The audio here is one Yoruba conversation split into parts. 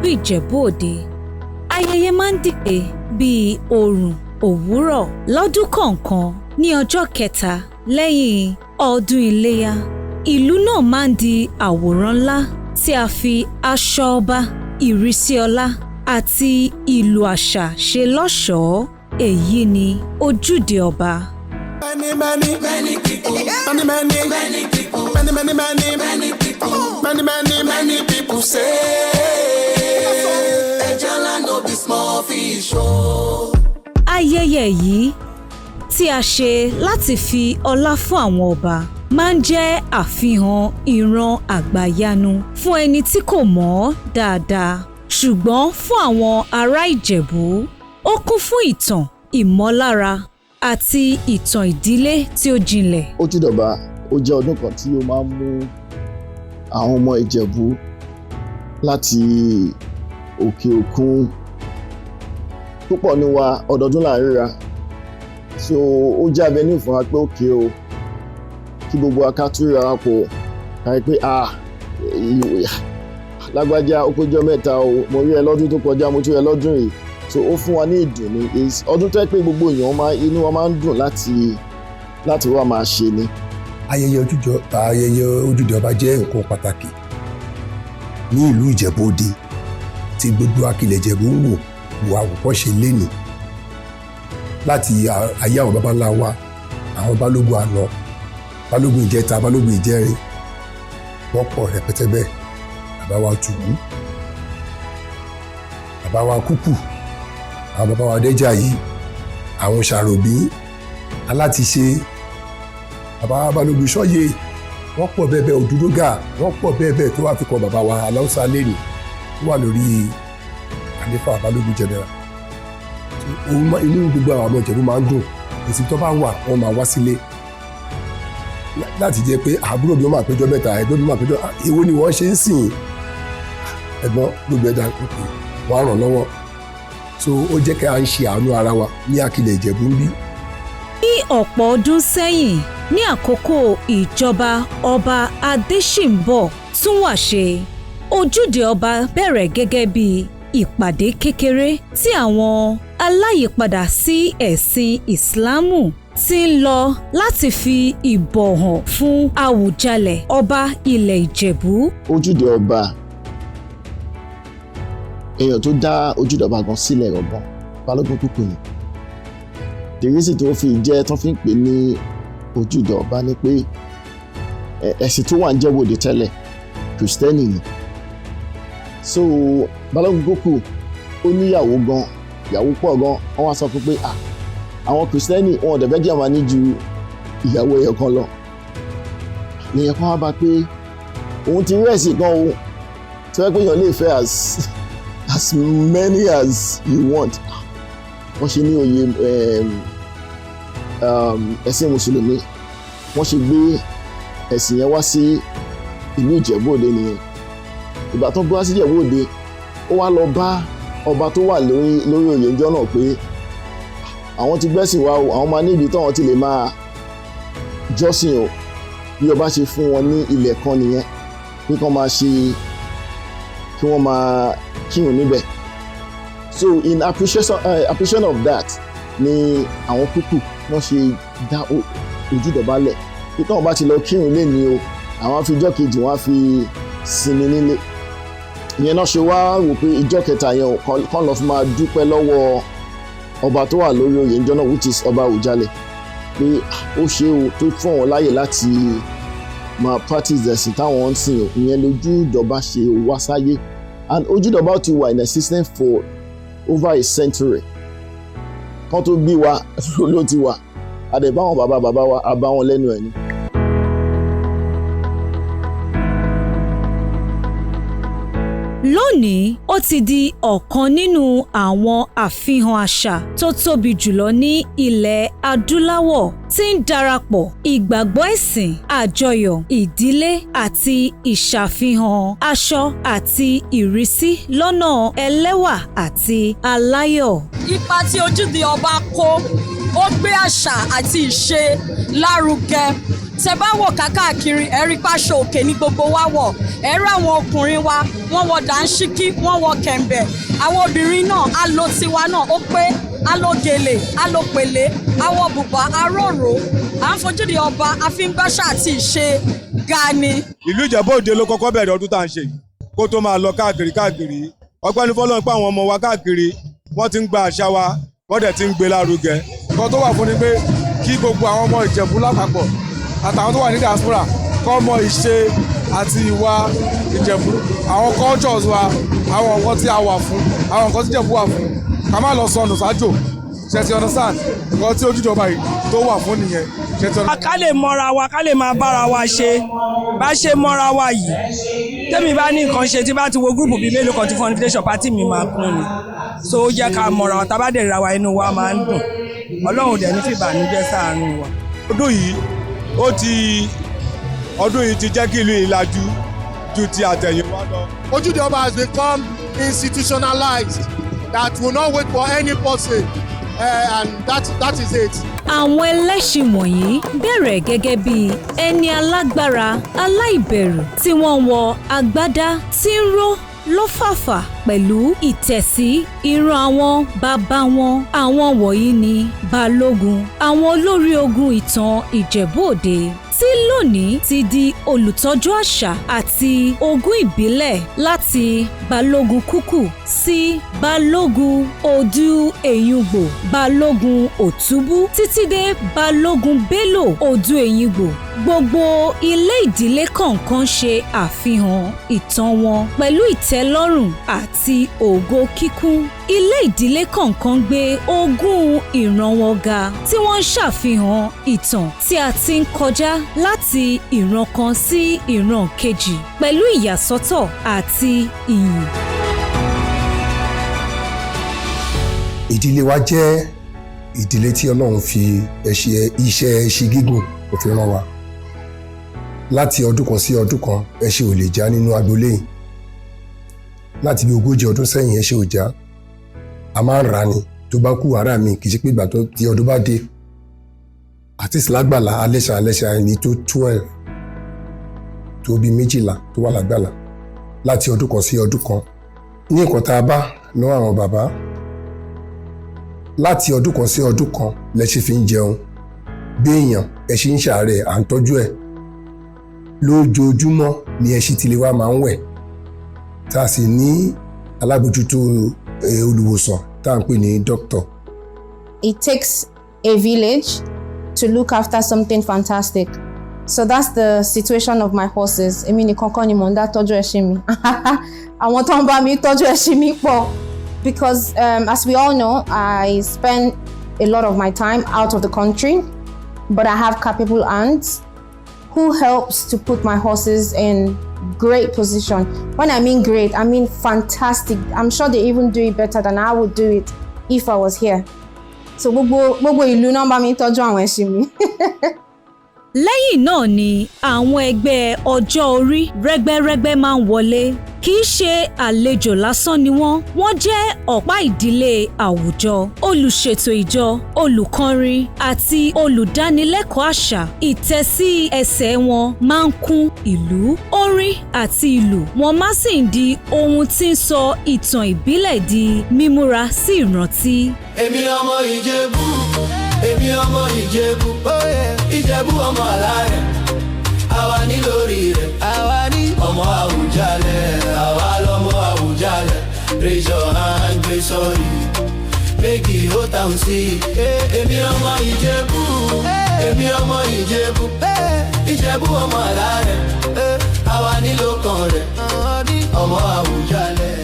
Ìjẹ̀bú Òde. Ayẹyẹ máa ń dìde bíi òrùn òwúrọ̀ lọ́dún kọ̀ọ̀kan ní ọjọ́ kẹta lẹ́yìn ọdún iléyá. Ìlú náà máa ń di àwòrán ńlá tí a fi aṣọ ọba, ìrísí ọlá àti ìlù àṣà ṣe lọ́ṣọ̀ọ́. Èyí ni ojúde ọba. Many people, many people, many people say, Ejala no be small fish. Ayẹyẹ yìí tí a ṣe láti fi ọlá fún àwọn ọba máa ń jẹ́ àfihàn ìran àgbàyanu fún ẹni tí kò mọ̀ dáadáa. Ṣùgbọ́n fún àwọn ará Ìjẹ̀bú, ó kún fún ìtàn, ìmọ̀lára àti ìtàn ìdílé tí ó jinlẹ̀. Ojúde ọba ó jẹ́ ọdún kan tí ó máa ń mú àwọn ọmọ Ìjẹ̀bú láti òkè òkun púpọ̀ ní wa ọdọọdún là ń ríra. So ó jẹ́ avenue fún wa pé òkè o kí gbogbo wa ká túra wa pọ̀ káyọ̀ pé lágbájá ó péjọ mẹ́ta o mo rí ẹ lọ́dún tó kọjá mo tún rí ẹ lọ́dún yìí. So ó fún wa ní ìdùnnú ọdún tó yẹ pé gbogbo èèyàn inú wa máa ń dùn láti wá máa ṣe ni. Ayẹyẹ ojúde ọba jẹ́ nǹkan pàtàkì ní ìlú Ìjẹ̀bú Òde tí gbogbo akilẹ̀ Ìjẹ̀bú ń wò àwòkọ́ṣe lénìí láti ayé àwọn baba ńlá wa, àwọn balógun àná, balógun ìjẹta, balógun ìjẹrin, wọ́n pọ̀ rẹpẹtẹ bẹ́ẹ̀. Bàbá wa Tùbú, bàbá wa Kúkù, àwọn bàbá wa Adéjàyí, àwọn Ṣàròbí, Alátiṣe, bàbá wa Balógun Ṣọ́yè, wọ́n pọ̀ bẹ́ẹ̀ bẹ́ẹ̀. Òdúdógà, wọ́n pọ̀ bẹ́ẹ̀ bẹ́ẹ̀ tó wá fi kọ́ bàbá wa Aláùsá lẹ́nu tó wà lórí àlefa Balógun General. Inú gbogbo àwọn ọmọ Ìjẹ̀bú máa ń dùn, èsì tó bá wà wọ́n máa wá sílé láti jẹ́ pé àbúrò mi ó máa péjọ mẹ́ta, ẹ̀gbọ́n mi máa péjọ, èwo ni wọ́n ṣe ń sìn ẹ̀gbọ́n gbogbo ẹ̀dá wọ́n á ràn lọ́wọ́. So ó jẹ́ kí a ń ṣe àánú ara wa ní akilẹ̀ Ìjẹ̀bú ń bí. Ní ọ̀pọ̀ ọdún sẹ́yìn, ní àkókò ìjọba ọba Adéṣínbọ̀ Túnwàṣe, ojúde ọba bẹ̀rẹ̀ gẹ́gẹ́ bí ìpàdé kékeré tí àwọn aláyípadà sí ẹ̀sìn Ìsìlámù ti ń lọ láti fi ìbọ̀wọ̀ fún Àwùjalẹ̀ ọba ilẹ̀ Ìjẹ̀bú. Ojúde ọba, èèyàn tó dá ojúde ọba gan sílẹ̀ rọ̀gbọ́n Balógun Kúkú ni. The reason tó fi ń pè ní ojúde ọba ni pé ẹ̀sìn tó wà ń Ìjẹ̀bú Òde tẹ́lẹ̀ Kristẹni ni. So Balógun Kúkú ó níyàwó gan, ìyàwó pọ̀ gan, wọ́n wá sọ fún pé àwọn Kristẹni wọn ò dẹ̀bẹ́ jẹ́ àwọn ní ju ìyàwó ẹyọ kan lọ. Lèyàn kan wá bá pé òun ti rí ẹ̀sìn kan o tí wọ́n pé èèyàn lè fẹ́ as many as you want. Wọ́n ṣe ní oyè ẹ̀sìn mùsùlùmí, wọ́n ṣe gbé ẹ̀sìn yẹn wá sí ìlú Ìjẹ̀bú Òde nìyẹn. Ìgbà tó gbé wá sí Ìjẹ̀bú Òde, ó wá lọ bá ọba tó wà lórí oyè ìjọ náà pé àwọn ti gbẹ́sìn wa o, àwọn máa ní ibi táwọn ti lè máa jọ́sìn o. Bí ọba ṣe fún wọn ní ilẹ̀ kan nìyẹn pé kí wọ́n máa kírun níbẹ̀. So in appreciation of that ni àwọn Kúkú wọ́n ṣe dá ojúde ọba lẹ̀ pé táwọn bá ti lọ kírun lénìí o, àwọn fi ijọ́ kejì wọ́n á fi sinmi nílé. Ìyẹn náà ṣe wá wò pé ijọ́ kẹta yẹn kàn lọ fi máa dúpẹ́ lọ́wọ́ ọba tó wà lórí oyè ìjọ náà, which is ọba Àwùjalẹ̀, pé ó ṣe o tó fún wọn láyè láti máa practice ẹ̀sìn táwọn ń sìn. Ìyẹn lójúde ọba ṣe wá sáyé, and ojúde ọba ti wà in existence for over a century. Kan tó bí wa ló ti wà, àdẹ̀báwọn bàbá wa àbáwọn lẹ́nu ẹ̀ ni. Lónìí, ó ti di ọ̀kan nínú àwọn àfihàn àṣà tó tóbi jùlọ ní ilẹ̀ Adúláwọ̀ tí ń darapọ̀ ìgbàgbọ́ ẹ̀sìn, àjọyọ̀, ìdílé àti ìṣàfihàn aṣọ àti ìrísí lọ́nà ẹlẹ́wà àti aláyọ̀. Ipa tí ojúde ọba kó ó gbé àṣà àti ìṣe lárugẹ. Tẹ́ bá wò káàkiri ẹ rí pàṣọ òkè ní gbogbo wa wọ̀, ẹ rí àwọn ọkùnrin wa wọ́n wọ dàńṣíkí, wọ́n wọ kẹ̀m̀bẹ̀, àwọn obìnrin náà á lo tiwa náà ó pé á lo gèlè, á lo pèlé, á wọ bùbá, á rorò, à ń fojúde ọba, a fi ń báṣà àti ìṣe ga ni. Ìlú Ìjẹ̀bú Òde ló kọ́kọ́ bẹ̀rẹ̀ ọdún tá à ń ṣe yìí kó tó máa lọ káàkiri. Ọpẹ́ ní fọ́lọ́run pé àwọn ọmọ wa káàkiri wọ́n ti ń gba àṣà wa, wọ́n dẹ̀ ti ń gbé lárugẹ. Nǹkan tó wà fún ni pé kí gbogbo àwọn ọmọ Ìjẹ̀bú lápapọ̀ àtàwọn tó wà ní diaspora kọ́ mọ ìṣe àti ìwà Ìjẹ̀bú, àwọn cultures wa, àwọn nǹkan tí a wà fún, àwọn nǹkan tí Ìjẹ̀bú wà fún, ká má lọ sọnù sájò. Ṣé ti understand nǹkan tí Ojúde ọba yìí tó wà fún nìyẹn. Ṣé ti understand. ká lè mọ́ra wa, ká lè máa bára wa ṣe bá ṣe mọ́ra wa yìí. Tẹ́mi bá ní nǹkan ṣe tí bá ti wo gúrùpù bíi mélòó kan tí foundation party mi máa kún ni, so ó jẹ́ ká mọ́ra wa, tá bá dẹ̀ ra wa inú wa máa ń dùn. Ọlọ́run dẹ̀ ní fìbànújẹ́ sáàárín wa. Ọdún yìí ti jẹ́ kí ìlú yìí lajú ju ti àtẹ̀yìnwá lọ. Ojude Oba has become institutionalized, that will not wait for any person, and that is it. Àwọn ẹlẹ́ṣin wọ̀nyí bẹ̀rẹ̀ gẹ́gẹ́ bí ẹni alágbára aláìbẹ̀rù tí wọ́n wọ agbádá tí ń ró lọ́fàfà pẹ̀lú ìtẹ̀sí ìran àwọn bàbá wọn. Àwọn wọ̀nyí ni balógun, àwọn olórí ogun ìtàn Ìjẹ̀bú Òde tí lónìí ti di olùtọ́jú àṣà àti ogún ìbílẹ̀, láti balógun kúkù sí balógun Odù Èyìngbò, balógun Òtúbú títí dé balógun Bello Odù Èyìngbò. Gbogbo ilé ìdílé kọ̀ọ̀kan ṣe àfihàn ìtàn wọn pẹ̀lú ìtẹ́lọ́rùn àti ògo kíkún. Ilé ìdílé kọ̀ọ̀kan gbé ogún ìran wọn ga, tí wọ́n ń ṣàfihàn ìtàn tí a ti ń kọjá láti ìran kan sí ìran kejì pẹ̀lú ìyàsọ́tọ̀ àti ìyìn. Ìdílé wa jẹ́ ìdílé tí Ọlọ́run fi iṣẹ́ ẹṣin gígùn kò fi rán wa. Láti ọdún kan sí ọdún kan ẹṣin ò lè já nínú agboolé yìí. Láti bí 40 ọdún sẹ́yìn ẹṣin ò já. A máa ń rà ní tó bá kú ara mi, kì í ṣe pé ìgbà tó ti ọdún bá dé. Àti ìsìlágbàlá alẹ́ṣà ẹni tó 12 tó bí 12 tó wà lágbàlá láti ọdún kan sí ọdún kan. Ní nǹkan tá a bá lọ́wọ́ àwọn bàbá, láti ọdún kan sí ọdún kan lẹ́ṣin fi ń jẹun. Bí èèyàn ẹṣin ń ṣàárẹ̀ à ń tọ́jú ẹ̀. Lójoojúmọ́ ni ẹṣin tilé wa máa ń wẹ̀. Tá a sì ní alábòjútó olùwòsàn tá à ń pè ní doctor. It takes a village to look after something fantastic. So that's the situation of my horses. Èmi nìkan kọ́ ni mò ń dá tọ́jú ẹṣin mi. Àwọn tó ń bá mi tọ́jú ẹṣin mi pọ̀. Because as we all know, I spend a lot of my time out of the country, but I have capable hands who helps to put my horses in great position. When I mean great, I mean fantastic. I'm sure they even do it better than I would do it if I was here. So gbogbo ìlú náà bá mi tọ́jú àwọn ẹṣin mi. Lẹ́yìn náà ni àwọn ẹgbẹ́ ọjọ́ orí rẹ́gbẹ́rẹ́gbẹ́ máa ń wọlé. Kì í ṣe àlejò lásán ni wọ́n jẹ́ ọ̀pá ìdílé àwùjọ, olùṣètò ìjọ, olùkọrin àti olùdánilẹ́kọ̀ọ́ àṣà. Ìtẹ̀sí ẹsẹ̀ wọn máa ń kún ìlú, orin àti ìlù wọn máa sì ń di ohun tí ń sọ ìtàn ìbílẹ̀ di mímúra sí ìrántí. Èmi ọmọ Ìjẹ̀bú, èmi ọmọ Ìjẹ̀bú, Ìjẹ̀bú ọmọ alárẹ̀, àwa ní lórí rẹ̀, àwa ní ọmọ Àwùjalẹ̀, àwa lọmọ Àwùjalẹ̀, raise your hand, gbé sọ́rí, make it hot and see. Èmi ọmọ Ìjẹ̀bú, èmi ọmọ Ìjẹ̀bú, Ìjẹ̀bú ọmọ alárẹ̀, àwa ní lókàn rẹ̀, ọmọ Àwùjalẹ̀.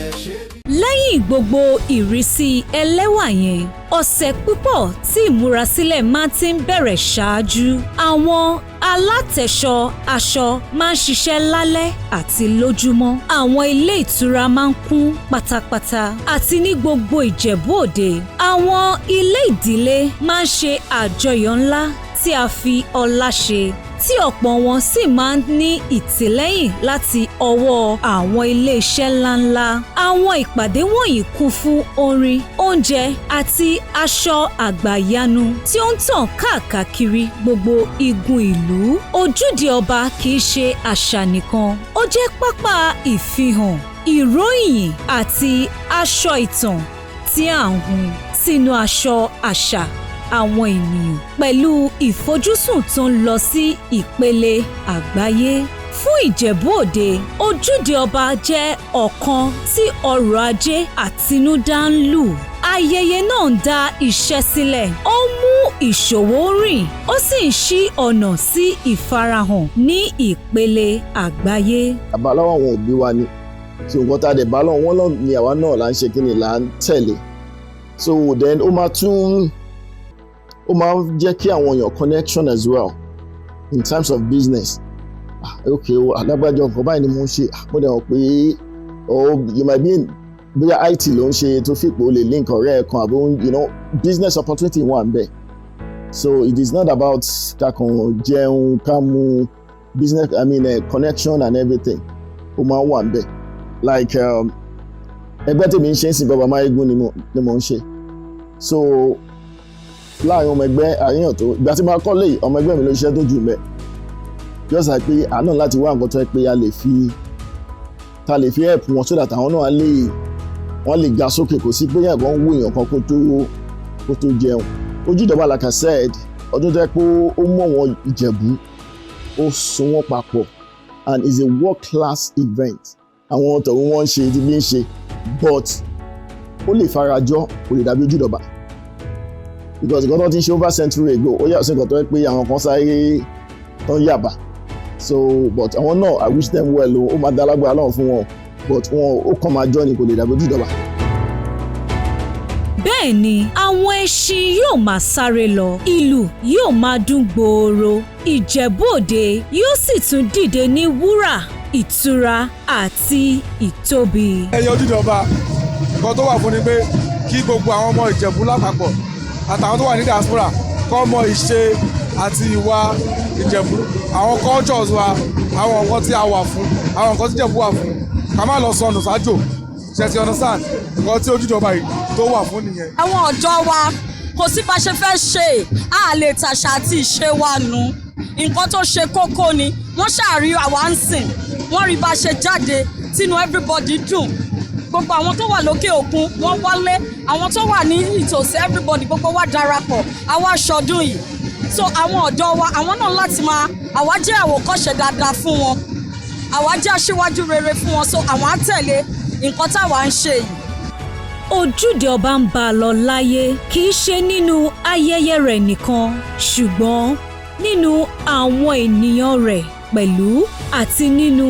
Lẹ́yìn gbogbo ìrísí ẹlẹ́wà yẹn, ọ̀sẹ̀ púpọ̀ tí ìmúrasílẹ̀ máa ti ń bẹ̀rẹ̀ ṣáájú. Àwọn alátẹ̀ṣọ́ aṣọ máa ń ṣiṣẹ́ lálẹ́ àti lójúmọ́. Àwọn ilé ìtura máa ń kún pátápátá àti ní gbogbo Ìjẹ̀bú Òde. Àwọn ilé ìdílé máa ń ṣe àjọyọ̀ ńlá tí a fi ọlá ṣe, tí ọ̀pọ̀ wọn sì máa ń ní ìtìlẹ́yìn láti ọwọ́ àwọn iléeṣẹ́ ńláńlá. Àwọn ìpàdé wọ̀nyí kún fún orin, oúnjẹ àti aṣọ àgbàyanu tí ó ń tàn káàkiri gbogbo igun ìlú. Ojúde ọba kì í ṣe àṣà nìkan, ó jẹ́ pápá ìfihàn, ìròyìn àti aṣọ ìtàn tí à ń hun sínú aṣọ àṣà àwọn ènìyàn pẹ̀lú ìfojúsùn tó ń lọ sí ìpele àgbáyé. Fún Ìjẹ̀bú Òde, Ojúde ọba jẹ́ ọ̀kan tí ọrọ̀ ajé àtinúdá ń lù. Ayẹyẹ náà ń dá iṣẹ́ sílẹ̀, ó ń mú ìṣòwò rìn, ó sì ń ṣí ọ̀nà sí ìfarahàn ní ìpele àgbáyé. Àbáláwọ̀ àwọn òbí wa ni tí nǹkan tá a dẹ̀ bá lọ́wọ́ wọn lọ́wọ́ ni àwa náà là ń ṣe kí ni là ń tẹ̀lé. So then ó máa ń jẹ́ kí àwọn èèyàn connection as well in terms of business. Okay, alágbájọ nǹkan báyìí ni mo ń ṣe, mo dẹ̀ mọ̀ pé you might be bóyá IT ló ń ṣe tó fipò lè link ọ̀rẹ́ ẹ̀ kan àbí business opportunity wà ń bẹ̀. So it is not about kakàn jẹun ká mú business connection and everything ó máa ń wà ń bẹ̀. Like ẹgbẹ́ tèmi ń ṣe ń sìn bàbá máyégún ni mo ń ṣe. So láàrin ọmọ ẹgbẹ́ àríyàn tó ìgbà tí mo kọ́ lè ọmọ ẹgbẹ́ mi ló ṣiṣẹ́ tó jù mẹ́ just like pé àná láti wá nǹkan tó yẹ pé ta lè fi help wọn so that àwọn náà wọ́n lè ga sókè, kò sí pé yẹn kan ń wò èèyàn kan kó tó jẹun. Ojúde ọba like I said ọdún tó yẹ pé ó mọ̀ wọn Ìjẹ̀bú, ó so wọ́n papọ̀ and is a world class event. Àwọn tọ̀hún wọ́n ń ṣe ti bí ń ṣe but ó lè farajọ́ kò lè dàbí Ojúde ọba because nǹkan tó ti ń ṣe over century ago ó yàtọ̀ sí nǹkan tó yẹ pé àwọn kan sáré tán yàbá. So but àwọn náà I wish them well ó máa dá lágbára lọ́wọ́ fún wọn but wọn ó kàn máa jọ́ ni kò lè dàbí Ojúde ọba. Bẹ́ẹ̀ ni àwọn ẹṣin yóò máa sáré lọ, ìlù yóò máa dún gbòòrò, Ìjẹ̀bú Òde yóò sì tún dìde ní wúrà, ìtura àti ìtóbi. Ẹyẹ Ojúde ọba nǹkan tó wà fún ni pé kí gbogbo àwọn ọmọ Ìjẹ̀bú lápapọ̀ àtàwọn tó wà ní diaspora kọ́ mọ ìṣe àti ìwà Ìjẹ̀bú, àwọn cultures wa, àwọn nǹkan tí a wà fún, àwọn nǹkan tí Ìjẹ̀bú wà fún, ká má lọ sọnù sájò. Ṣé ti understand nǹkan tí Ojúde ọba yìí tó wà fún nìyẹn. Àwọn ọ̀dọ́ wa kò sí bá ṣe fẹ́ ṣe á lè tàṣà àti ìṣe wa nù. Nǹkan tó ṣe kókó ni wọ́n ṣàrí àwa ń sìn, wọ́n rí bá ṣe jáde tínú everybody dùn. Gbogbo àwọn tó wà lókè òkun wọ́n wálé, àwọn tó wà ní ìtòsí everybody gbogbo wa darapọ̀ àwa ṣọdún yìí. So àwọn ọ̀dọ́ wa àwọn náà láti àwa jẹ́ àwòkọ́ṣe dáadáa fún wọn, àwa jẹ́ aṣíwájú rere fún wọn, so àwọn á tẹ̀lé nǹkan táwa ń ṣe yìí. Ojúde ọba ń bá a lọ láyé kì í ṣe nínú ayẹyẹ rẹ̀ nìkan ṣùgbọ́n nínú àwọn ènìyàn rẹ̀ pẹ̀lú àti nínú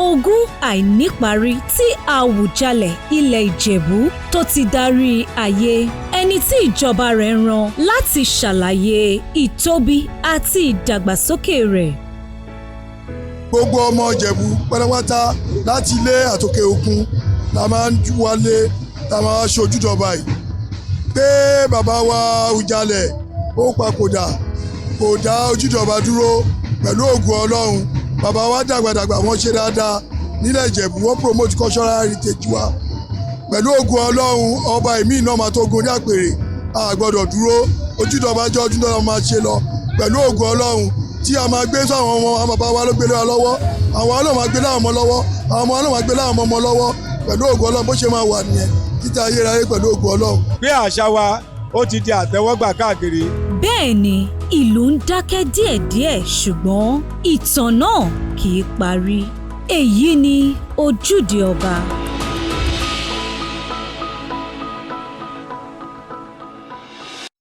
ogún àìníparí tí Àwùjalẹ̀ ilẹ̀ Ìjẹ̀bú tó ti darí ayé, ẹni tí ìjọba rẹ̀ rán láti ṣàlàyé ìtóbi àti ìdàgbàsókè rẹ̀. Gbogbo ọmọ Ìjẹ̀bú pátápátá láti ilé àtòkè òkun la máa ń wálé la máa ṣe Ojúde ọba yìí pé bàbá wa Àwùjalẹ̀ ó papòdà kò dá Ojúde ọba dúró pẹ̀lú ògùn Ọlọ́run. Bàbá wa dàgbàdàgbà wọ́n ṣe dáadáa nílẹ̀ Ìjẹ̀bú, wọ́n promote cultural heritage wa pẹ̀lú ògùn Ọlọ́run. Ọba ìmí náà máa tó gorí àpèrè, a gbọ́dọ̀ dúró. Ojúde ọba jẹ́ Ojúde ọba máa ṣe lọ pẹ̀lú ògùn Ọlọ́run tí a máa gbé sáwọn ọmọ àwọn bàbá wa ló gbé lọ́wọ́ lọ́wọ́, àwọn náà máa gbé láwọn ọmọ lọ́wọ́, àwọn ọmọ náà máa gbé láwọn ọmọ lọ́wọ́ pẹ̀lú ògùn Ọlọ́run. Bó ṣe máa wà nìyẹn títí ayérayé pẹ̀lú ògùn Ọlọ́run. Bí àṣà wa ó ti di àtẹ́wọ́gbà káàkiri. Bẹ́ẹ̀ ni ìlú ń dákẹ́ díẹ̀díẹ̀ ṣùgbọ́n ìtàn náà kì í parí. Èyí ni Ojúde ọba.